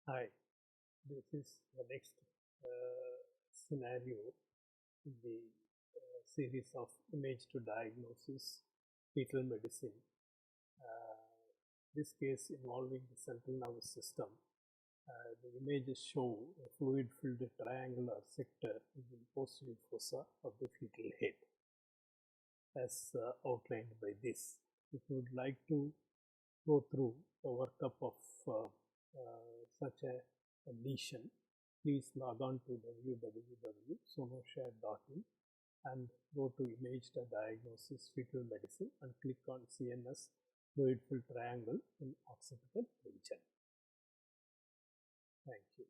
Hi, this is the next scenario in the series of image to diagnosis fetal medicine. Uh, this case involving the central nervous system. The images show a fluid filled triangular sector in the posterior fossa of the fetal head as outlined by this. If you would like to go through the workup of such a lesion, please log on to www.sonoshare.in and go to image diagnosis fetal medicine and click on CNS fluid filled triangle in occipital region. Thank you.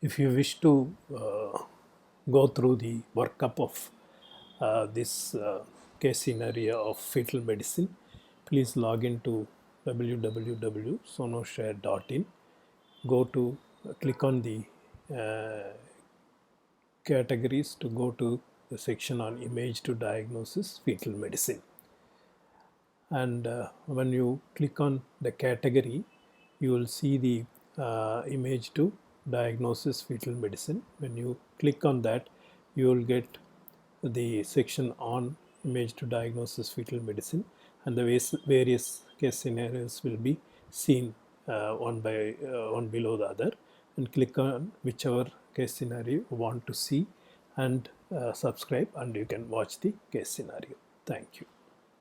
If you wish to go through the workup of this case scenario of fetal medicine, please log into www.sonoshare.in. Go to click on the categories to go to the section on image to diagnosis fetal medicine. And when you click on the category, you will see the image to diagnosis fetal medicine. When you click on that, you will get the section on image to diagnosis fetal medicine, and the various case scenarios will be seen one below the other, and click on whichever case scenario you want to see and subscribe, and you can watch the case scenario. Thank you.